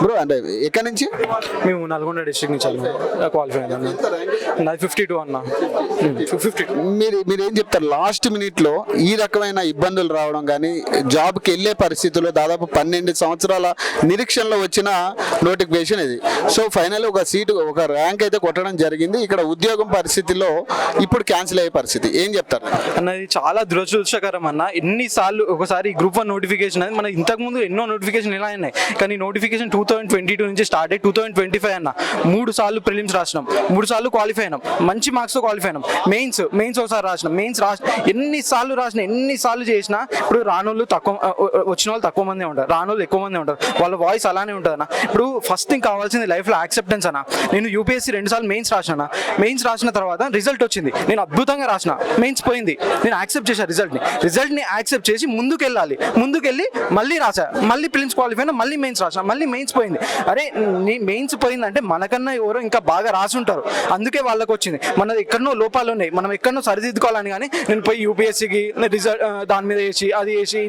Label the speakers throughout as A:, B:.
A: Bro అంటే ఎక్కడి నుంచి?
B: మేము నల్గొండ డిస్ట్రిక్ట్ నుంచి క్వాలిఫై అయ్యాను. నాది 52 అన్న. 52.
A: మీరు ఏం చెప్తారు? లాస్ట్ మినిట్ లో ఈ రకమైన ఇబ్బందులు రావడం కానీ, జాబ్కి వెళ్ళే పరిస్థితుల్లో దాదాపు 12 సంవత్సరాల నిరీక్షణలో వచ్చిన నోటిఫికేషన్ ఇది. సో ఫైనల్ ఒక సీటు, ఒక ర్యాంక్ అయితే కొట్టడం జరిగింది. ఇక్కడ ఉద్యోగం పరిస్థితిలో ఇప్పుడు క్యాన్సిల్ అయ్యే పరిస్థితి, ఏం చెప్తారు
B: అన్నది? చాలా దురదృష్టకరం అన్న. ఎన్నిసార్లు ఒకసారి గ్రూప్ 1 నోటిఫికేషన్ అనేది మన ఇంతకుముందు ఎన్నో నోటిఫికేషన్ ఇలా ఉన్నాయి, కానీ నోటిఫికేషన్ 2022 నుంచి స్టార్ట్ అయ్యి 2025 అన్న 3 సార్లు ప్రిలిమ్స్ రాసినాం, 3 సార్లు క్వాలిఫై అయినాం, మంచి మార్క్స్ తో క్వాలిఫై అయినాం. మెయిన్స్ ఒకసారి రాసినాం. మెయిన్స్ ఎన్నిసార్లు చేసినా ఇప్పుడు రానోళ్ళు తక్కువ, వచ్చిన వాళ్ళు తక్కువ మంది ఉంటారు, రానోళ్ళు ఎక్కువ మంది ఉంటారు. వాళ్ళ వాయిస్ అలానే ఉంటుంది అన్న. ఇప్పుడు ఫస్ట్ థింగ్ కావాల్సింది లైఫ్లో యాక్సెప్టెన్స్ అన్న. నేను యూపీఎస్సీ 2 సార్లు మెయిన్స్ రాసిన. మెయిన్స్ రాసిన తర్వాత రిజల్ట్ వచ్చింది, నేను అద్భుతంగా రాసిన, మెయిన్స్ పోయింది, నేను యాక్సెప్ట్ చేశాను రిజల్ట్ని యాక్సెప్ట్ చేసి ముందుకెళ్ళాలి, ముందుకెళ్ళి మళ్ళీ రాసా, మళ్ళీ ప్రిలిమ్స్ క్వాలిఫై అయినా, మళ్ళీ మెయిన్స్ రాసిన, మళ్ళీ మెయిన్స్ పోయింది. అరే నీ మెయిన్స్ పోయిందంటే మనకన్నా ఎవరో ఇంకా బాగా రాసి ఉంటారు, అందుకే వాళ్ళకి వచ్చింది. మనది ఎక్కడనో లోపాలు ఉన్నాయి, మనం ఎక్కడనో సరిదిద్దుకోవాలని. కానీ నేను పోయి యూపీఎస్సీకి రిజల్ట్ దాని మీద వేసి, అది వేసి,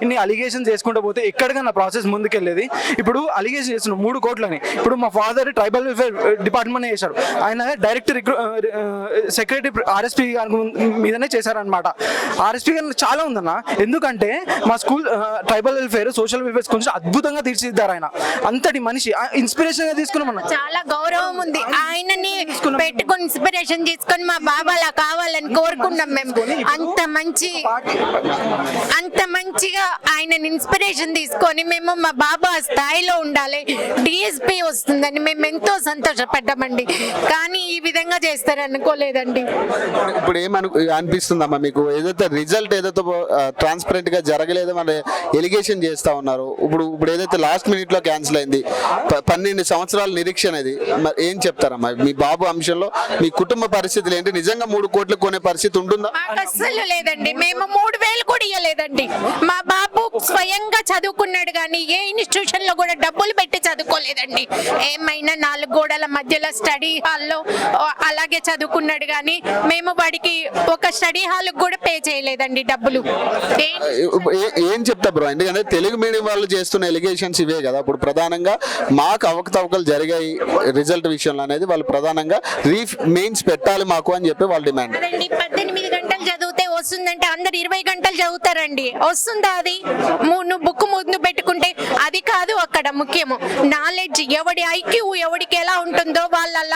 B: ఇన్ని అలిగేషన్స్ చేసుకుంటూ పోతే ఎక్కడికన్నా ప్రాసెస్ ముందుకెళ్ళేది. ఇప్పుడు అలిగేషన్ చేస్తున్నాం 3 కోట్లని. ఇప్పుడు మా ఫాదర్ ట్రైబల్ వెల్ఫేర్ డిపార్ట్మెంట్ చేశారు, ఆయన డైరెక్ట్ సెక్రటరీ ఆర్ఎస్పీ మీదనే చేశారనమాట. ఆర్ఎస్పీ గారు చాలా ఉందన్న, ఎందుకంటే మా school tribal welfare, social welfare కొంచెం అద్భుతంగా తీర్చిదిద్దారు. ఆయన అంతటి మనిషి, ఇన్స్పిరేషన్ గా తీసుకున్నాం.
C: చాలా గౌరవం ఉంది ఆయనని పెట్టుకుని, ఇన్స్పిరేషన్ తీసుకొని మా బాబా అలా కావాలని కోరుకున్నాం మేము. అంత మంచిగా ఆయనని ఇన్స్పిరేషన్ తీసుకొని మేము మా బాబా స్థాయిలో ఉండాలి, డిఎస్పీ వస్తుందని మేము ఎంతో సంతోషపడ్డామండి. కానీ ఈ విధంగా చేస్తారనుకోలేదండి.
A: ఇప్పుడు అనిపిస్తుందమ్మా మీకు? ఏదైతే రిజల్ట్ ఏదైతే ట్రాన్స్పరెంట్ గా జరగలేదో మన ఎలిగేషన్ చేస్తా ఉన్నారు. ఇప్పుడు ఏదైతే లాస్ట్ మినిట్ లో క్యాన్సిల్ అయింది, 12 సంవత్సరాల నిరీక్షణ ఇది, మరి ఏం చెప్తారమ్మా మీ బాబు అంశంలో? మీ కుటుంబ పరిస్థితులు ఏంటి? నిజంగా 3 కోట్లు కొనే పరిస్థితి ఉంటుందా?
C: అస్సలు లేదండి, మేము 3,000 కూడా ఇవ్వలేదండి. మా బాబు స్వయంగా చదువుకున్నాడు, కానీ ఏ ఇన్స్టిట్యూషన్ లో కూడా డబ్బులు పెట్టి చదువుకోలేదండి. ఏమైనా 4 గోడల మధ్యలో స్టడీ హాల్లో అలాగే చదువుకున్నాడు, కానీ మేము వాడికి ఒక స్టడీ హాల్ కూడా పే చేయలేదండి డబ్బులు.
A: ఏం చెప్తా బ్రో? ఎందుకంటే తెలుగు మీడియం వాళ్ళు చేస్తున్న ఎలిగేషన్స్ ఇవే కదా. ఇప్పుడు ప్రధానంగా మాకు అవకతవకలు జరిగాయి రిజల్ట్ విషయంలో అనేది వాళ్ళు ప్రధానంగా మెయిన్స్ పెట్టాలి మాకు అని చెప్పి వాళ్ళు డిమాండ్.
C: 18 గంటలు చదివితే వస్తుందంటే అందరు 20 గంటలు చదువుతారండి, వస్తుందా? అది నువ్వు బుక్ ముందు పెట్టుకుంటే అది కాదు అక్కడ ముఖ్యము. నాలెడ్జ్, ఎవడి ఐక్యూ ఎవడికి ఎలా ఉంటుందో వాళ్ళ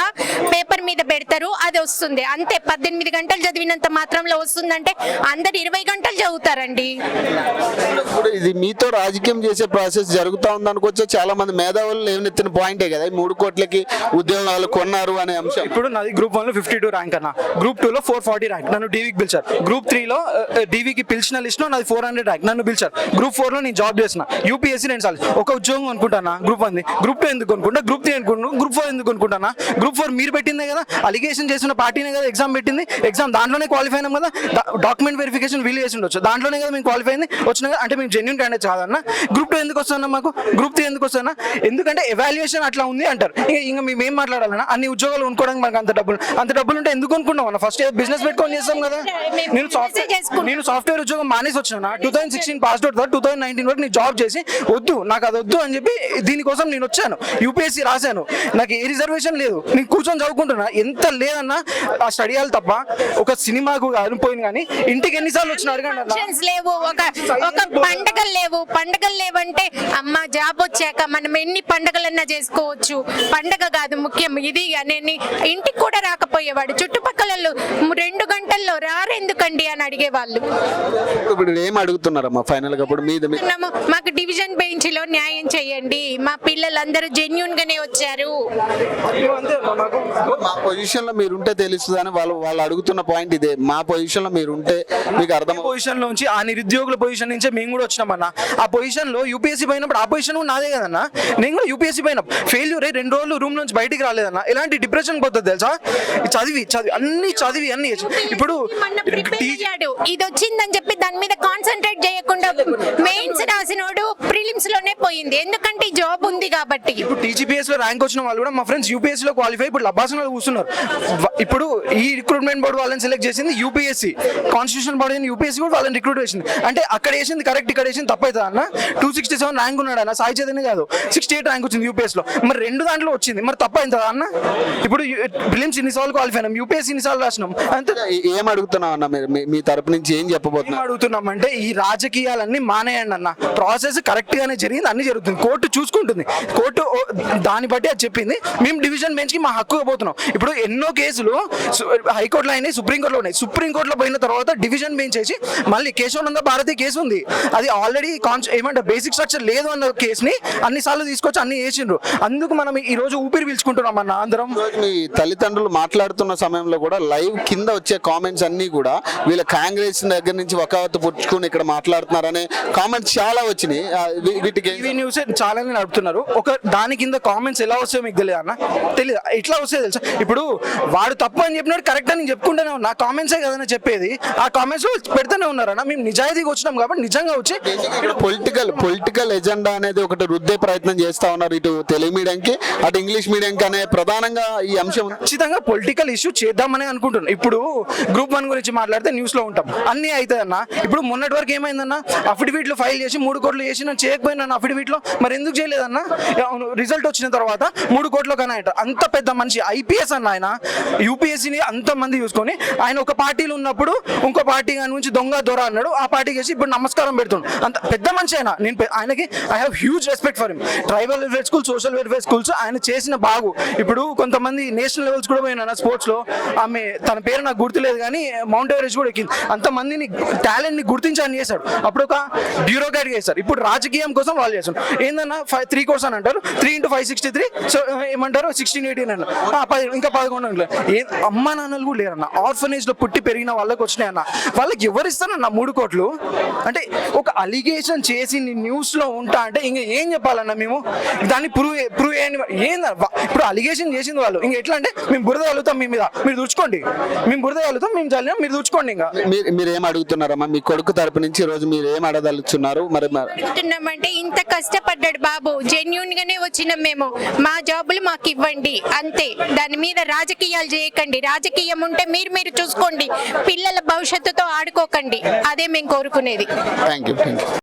C: పేపర్ మీద పెడతారు, అది వస్తుంది అంతే. 18 గంటలు చదివినంత మాత్రంలో వస్తుందంటే అందరు 20 గంటలు చదువుతారండి.
A: ఇప్పుడు ఇది మీతో రాజకీయం చేసే ప్రాసెస్ జరుగుతా ఉంది అనుకోవచ్చు. చాలా మంది మేధావులు లేవనెత్తిన పాయింటే కదా, 3 కోట్లకి ఉద్యోగాలు కొన్నారు అనే అంశం.
B: ఇప్పుడు నాది గ్రూప్ 1 లో 52 ర్యాంక్ అన్న, గ్రూప్ 2 లో 440 ర్యాంక్, నన్ను డీవీకి పిలిచారు. గ్రూప్ 3 లో డీవీకి పిలిచిన లిస్ట్ లో నాది 400 ర్యాంక్, నన్ను పిలిచారు. గ్రూప్ 4 లో నేను జాబ్ చేసిన, యూపీఎస్సీ 2 సార్లు ఒక ఉద్యోగం అనుకుంటానా, గ్రూప్ 1, గ్రూప్ 2 ఎందుకు అనుకుంటా, గ్రూప్ 3 అనుకుంటున్నా, గ్రూప్ 4 ఎందుకు అనుకుంటానా? గ్రూప్ 4 మీరు పెట్టిందే కదా, అలిగేషన్ చేసిన పార్టీనే కదా ఎగ్జామ్ పెట్టింది, ఎగ్జామ్ దాంట్లోనే క్వాలిఫై అయినాం కదా, డాక్యుమెంట్ వెరిఫికేషన్ వీలు చేసి ఉండొచ్చు, దాంట్లోనే కదా మేము క్వాలిఫై అయింది వచ్చిన కదా, అంటే మేము జెన్యూన్ క్యాండిడేట్ కాదన్న. గ్రూప్ 2 ఎందుకు వస్తున్నా మాకు, గ్రూప్ 3 ఎందుకు వస్తున్నా? ఎందుకంటే ఎవాల్యుయేషన్ అట్లా ఉంది అంటారు. ఇంకా మేము ఏం మాట్లాడాలన్నా? అన్ని ఉద్యోగాలు కొనుక్కోవడానికి మనకు అంత డబ్బులు ఉంటే ఎందుకు కొనుక్కున్నాం అన్న? ఫస్ట్ బిజినెస్ పెట్టుకొని చేస్తాం కదా. నేను సాఫ్ట్వేర్ ఉద్యోగం మానేసి వచ్చిన 2016 పాస్ అవుట్, 2019 వరకు నేను జాబ్ చేసి వద్దు, నాకు అది వద్దు అని చెప్పి దీనికోసం నేను వచ్చాను. యూపీఎస్సీ రాశాను, నాకు ఏ రిజర్వేషన్ లేదు, నేను కూర్చొని చదువుకుంటున్నా. ఎంత లేదన్నా ఆ స్టడీ హాల్ తప్ప ఒక సినిమాకు అనిపోయింది, కానీ ఇంటికి ఎన్నిసార్లు వచ్చిన
C: అడగండి లేవు, ఒక పండగలు లేవంటే అమ్మ జాబ్ వచ్చాక మనం ఎన్ని పండగలన్నా చేసుకోవచ్చు. పండగ కాదు ముఖ్యం ఇది అని ఇంటికి కూడా రాకపోయేవాడు. చుట్టుపక్కల 2 గంటల్లో రారెందుకండి అని అడిగేవాళ్ళు.
A: ఇప్పుడు ఏం అడుగుతున్నారమ్మా ఫైనల్ గా?
C: మాకు డివిజన్ బెంచ్ లో న్యాయం చేయండి, మా పిల్లలందరూ జెన్యూన్ గానే వచ్చారు.
A: మా పొజిషన్ లో మీరుంటే తెలుస్తుందని వాళ్ళు అడుగుతున్న పాయింట్ ఇదే. మా పొజిషన్ లో మీరుంటే మీకు అర్థం.
B: పొజిషన్ నుంచి ఆ నిరుద్యోగుల పొజిషన్ నుంచే మేము కూడా వచ్చినామన్నా. ఆ పొజిషన్ లో యూపీఎస్సీ పోయినప్పుడు ఆ పొజిషన్ నాదే కదన్నా, నేను కూడా యూపీఎస్సీ పోయినా ఫెయిల్యూర్ 2 రోజులు రూమ్ నుంచి బయటికి రాలేదన్నా. ఎలాంటి డిప్రెషన్ పోతుంది తెలుసా? చదివి అన్ని ఇప్పుడు
C: ఇది వచ్చిందని చెప్పి దాని మీద కాన్సన్ట్రేట్ చేయకుండా మెయిన్స్ రాసినోడు ప్రిలిమ్స్ లోనే పోయింది, ఎందుకంటే జాబ్ ఉంది కాబట్టి.
B: ఇప్పుడు టీజీపీఎస్ లో ర్యాంక్ వచ్చిన వాళ్ళు కూడా మా ఫ్రెండ్స్ యూపీఎస్సీ లో క్వాలిఫై ఇప్పుడు లబ్బాసన కూర్చున్నారు. ఇప్పుడు ఈ రిక్రూట్మెంట్ బోర్డు వాళ్ళని సెలెక్ట్ చేసింది యూపీఎస్సీ, కాన్స్టిట్యూషన్ బాడీ యూపీఎస్సీ కూడా వాళ్ళని రిక్రూట్ చేసింది. అంటే అక్కడ వేసింది కరెక్ట్, ఇక్కడ వేసింది తప్పైతే అన్న. 267 ర్యాంక్ ఉన్నాడు అన్న, సాయి చైతన్య కాదు. 68 ర్యాంక్ వచ్చింది యూపీఎస్లో. మరి 2 దాంట్లో వచ్చింది, మరి తప్పైందా అన్న? ఇప్పుడు ప్రిలిమ్స్ ఇన్నిసార్లు క్వాలిఫై అయినాం, యూపీఎస్సీ ఇన్నిసార్లు రాసినాం, అంతే.
A: ఏం అడుగుతున్నావు అన్న మీరు మీ తరపు నుంచి ఏం చెప్పబోతున్నారు?
B: అడుగుతున్నామంటే ఈ రాజకీయాలన్నీ మానేయండి అన్న. ప్రాసెస్ కరెక్ట్ గానే జరిగింది, అన్ని జరుగుతుంది, కోర్టు చూసుకుంటుంది, కోర్టు దాన్ని బట్టి అది చెప్పింది. మేము డివిజన్ బెంచ్ కి మా హక్కుగా పోతున్నాం. ఇప్పుడు ఎన్నో కేసులు హైకోర్టులో అయినాయి, సుప్రీంకోర్టులో ఉన్నాయి. సుప్రీంకోర్టులో పోయిన తర్వాత డివిజన్ బెంచ్ వేసి మళ్ళీ కేశవానంద భారతి కేసు ఉంది, అది ఆల్రెడీ ఏమంటే బేసిక్ స్ట్రక్చర్ లేదు అన్న కేసుని అన్నిసార్లు తీసుకొచ్చి అన్ని వేసిండ్రు. అందుకు మనం ఈ రోజు ఊపిరి పీల్చుకుంటున్నాం అన్న అందరం.
A: మీ తల్లిదండ్రులు మాట్లాడుతున్న సమయంలో కూడా లైవ్ కింద వచ్చే కామెంట్స్ అన్ని కూడా వీళ్ళ కాంగ్రెస్ దగ్గర నుంచి వకావత్తు పుచ్చుకుని ఇక్కడ మాట్లాడుతున్నారనే కామెంట్స్ చాలా వచ్చినాయి. వీటికి
B: టీవీ న్యూస్ చాలా నడుపుతున్నారు. ఒక దాని కింద కామెంట్స్ ఎలా వస్తాయో మీకు తెలియదు అన్న? తెలియదు. ఎట్లా వస్తాయో తెలుసా? ఇప్పుడు వాడు తప్పు అని చెప్పినాడు, కరెక్ట్ అని చెప్పుకుంటూనే ఉన్నా, కామెంట్సే కదన్నా చెప్పేది. ఆ కామెంట్స్ పెడుతూనే ఉన్నారన్న. మేము నిజాయితీగా వచ్చినాం కాబట్టి నిజంగా వచ్చి
A: పొలిటికల్ ఎజెండా అనేది ఒకటి రుద్దే ప్రయత్నం చేస్తా ఉన్నారు, ఇటు తెలుగు మీడియంకి అటు ఇంగ్లీష్ మీడియంకి అనే ప్రధానంగా ఈ అంశం.
B: ఖచ్చితంగా పొలిటికల్ ఇష్యూ చేద్దామని అనుకుంటున్నాను. ఇప్పుడు గ్రూప్ 1 గురించి మాట్లాడితే న్యూస్ లో ఉంటాం, అన్ని అవుతాయన్న. ఇప్పుడు మొన్నటి వరకు ఏమైందన్న, అఫిడవిట్లు ఫైల్ చేసి 3 కోట్లు చేసి నేను చేయకపోయినా అఫిడవిట్ లో, మరి ఎందుకు చేయలేదన్న? రిజల్ట్ వచ్చిన తర్వాత 3 కోట్ల కన్నా అంత పెద్ద మనిషి ఐపీఎస్ అన్న ఆయన, యూపీఎస్సీని అంత మంది చూసుకొని ఆయన ఒక పార్టీలో ఉన్నప్పుడు ఇంకో పార్టీ నుంచి దొంగ దొర అన్నాడు, ఆ పార్టీకి వేసి ఇప్పుడు నమస్కారం పెడుతున్నాడు. అంత పెద్ద మనిషి ఆయన. నేను ఆయనకి I have huge respect for him. Tribal welfare school, social welfare schools ఆయన చేసిన బాగు. ఇప్పుడు కొంతమంది నేషనల్ లెవెల్స్ కూడా పోయినా స్పోర్ట్స్ లో, ఆమె తన పేరు నాకు గుర్తులేదు కానీ మౌంట్ ఎవరెస్ట్ కూడా ఎక్కింది. అంతమందిని టాలెంట్ ని గుర్తించి అని చేశాడు. అప్పుడు ఒక బ్యూరోక్రాట్ చేశారు, ఇప్పుడు రాజకీయం కోసం వాళ్ళు చేస్తారు. ఏందన్నా 3 కోర్స్ అని అంటారు, 3 × 5 63, సో ఏమంటారు 16 18 అన్న, 10 ఇంకా 11 అమ్మ నాన్నలు కూడా లేరన్న. ఆర్ఫనేజ్ లో పుట్టి పెరిగిన వాళ్ళకి వచ్చినాయి అన్న. వాళ్ళకి ఎవరు ఇస్తారన్న 3 కోట్లు? అంటే ఒక అలిగేషన్ చేసి న్యూస్ లో ఉంటా అంటే ఇంకా ఏం చెప్పాలన్నా మేము? దాన్ని ప్రూవ్ ఏంది? ఇప్పుడు అలిగేషన్ చేసింది వాళ్ళు, ఇంకా ఎట్లా అంటే మేము బురద కలుగుతాం మీ మీద, మీరు దుడుచుకోండి, మేము బురద కలుగుతాం, మేము చల్లినా మీరు దుడుచుకోండి. ఇంకా
A: మీరు ఏం అడుగుతున్నారమ్మా మీ కొడుకు తరపు నుంచి? ఈ రోజు మీరు ఏం అడగలుగుతున్నారు? మరి
C: అడుగుతున్నామంటే ఇంత కష్టపడ్డాడు బాబు, జెన్యూన్ గానే వచ్చినాం మేము, మా జాబులు మాకు ఇవ్వండి అంతే. దాని మీద రాజకీయాలు చేయకండి, రాజకీయం ఉంటే మీరు చూసుకోండి, పిల్లల భవిష్యత్తుతో ఆడుకోకండి, అదే మేము కోరుకునేది.
A: Thank you.